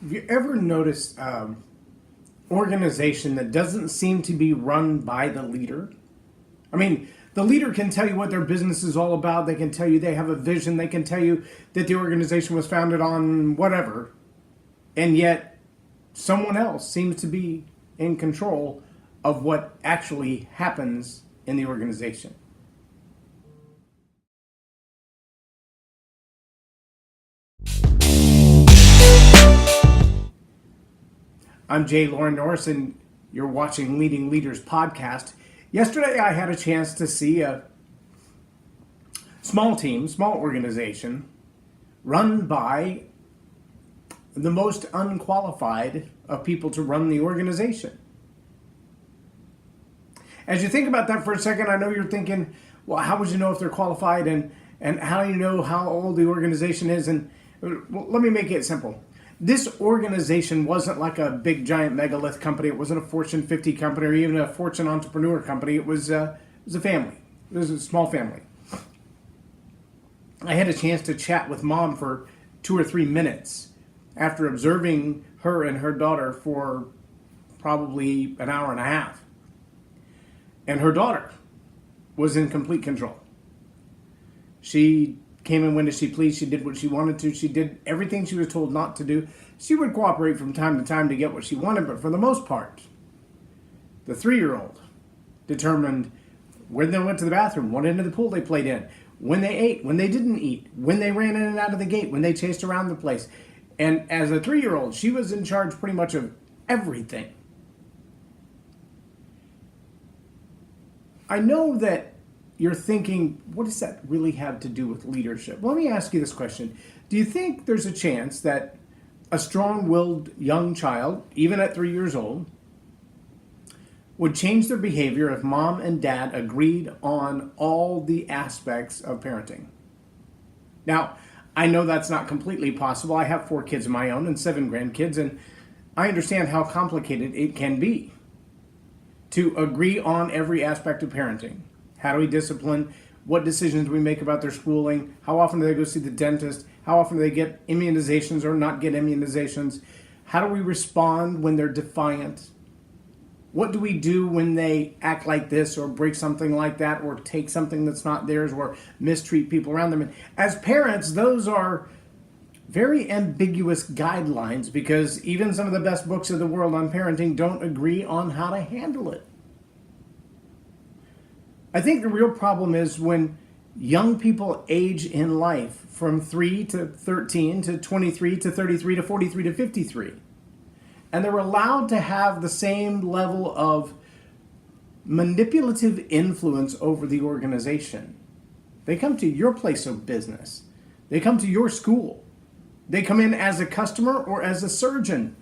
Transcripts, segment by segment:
Have you ever noticed organization that doesn't seem to be run by the leader? I mean, the leader can tell you what their business is all about. They can tell you they have a vision. They can tell you that the organization was founded on whatever. And yet someone else seems to be in control of what actually happens in the organization. I'm J Loren Norris, and you're watching Leading Leaders podcast. Yesterday, I had a chance to see a small team, small organization, run by the most unqualified of people to run the organization. As you think about that for a second, I know you're thinking, well, how would you know if they're qualified, and how do you know how old the organization is? And well, let me make it simple. This organization wasn't like a big giant megalith company. It wasn't a Fortune 50 company or even a Fortune entrepreneur company. It was a family. It was a small family. I had a chance to chat with Mom for 2 or 3 minutes after observing her and her daughter for probably an hour and a half. And her daughter was in complete control. She came and went as she pleased. She did what she wanted to. She did everything she was told not to do. She would cooperate from time to time to get what she wanted, but for the most part, the 3-year-old determined when they went to the bathroom, what end of the pool they played in, when they ate, when they didn't eat, when they ran in and out of the gate, when they chased around the place. And as a 3-year-old, she was in charge pretty much of everything. I know that you're thinking, what does that really have to do with leadership? Well, let me ask you this question. Do you think there's a chance that a strong-willed young child, even at 3 years old, would change their behavior if mom and dad agreed on all the aspects of parenting? Now, I know that's not completely possible. I have 4 kids of my own and 7 grandkids, and I understand how complicated it can be to agree on every aspect of parenting. How do we discipline? What decisions do we make about their schooling? How often do they go see the dentist? How often do they get immunizations or not get immunizations? How do we respond when they're defiant? What do we do when they act like this or break something like that or take something that's not theirs or mistreat people around them? And as parents, those are very ambiguous guidelines because even some of the best books of the world on parenting don't agree on how to handle it. I think the real problem is when young people age in life from 3 to 13 to 23 to 33 to 43 to 53. And they're allowed to have the same level of manipulative influence over the organization. They come to your place of business. They come to your school. They come in as a customer or as a surgeon.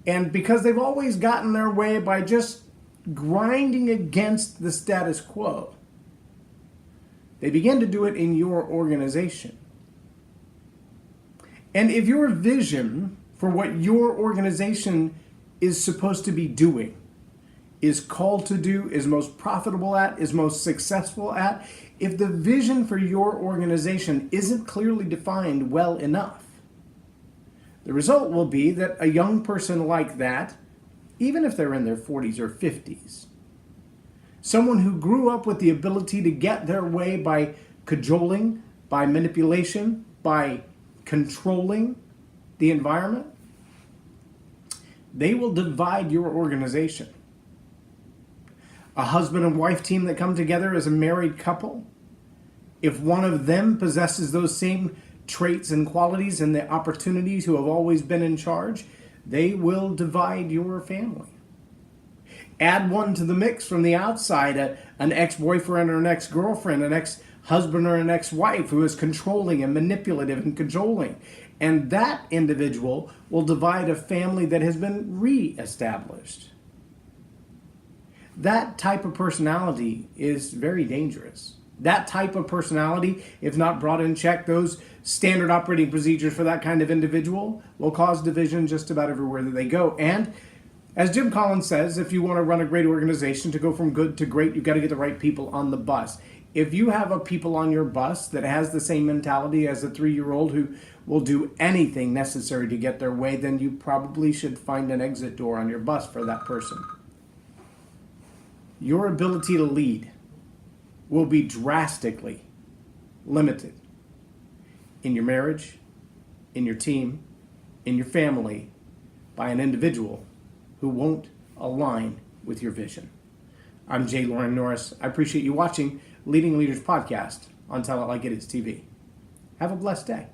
And because they've always gotten their way by just grinding against the status quo, they begin to do it in your organization. And if your vision for what your organization is supposed to be doing, is called to do, is most profitable at, is most successful at, if the vision for your organization isn't clearly defined well enough, the result will be that a young person like that, even if they're in their 40s or 50s, someone who grew up with the ability to get their way by cajoling, by manipulation, by controlling the environment, they will divide your organization. A husband and wife team that come together as a married couple, if one of them possesses those same traits and qualities and the opportunities who have always been in charge, they will divide your family. Add one to the mix from the outside, an ex-boyfriend or an ex-girlfriend, an ex-husband or an ex-wife who is controlling and manipulative and cajoling. And that individual will divide a family that has been re-established. That type of personality is very dangerous. That type of personality, if not brought in check, those standard operating procedures for that kind of individual will cause division just about everywhere that they go. And as Jim Collins says, if you want to run a great organization, to go from good to great, you've got to get the right people on the bus. if you have a people on your bus that has the same mentality as a 3-year-old who will do anything necessary to get their way, then you probably should find an exit door on your bus for that person. Your ability to lead will be drastically limited in your marriage, in your team, in your family, by an individual who won't align with your vision. I'm J Loren Norris. I appreciate you watching Leading Leaders Podcast on Tell It Like It Is TV. Have a blessed day.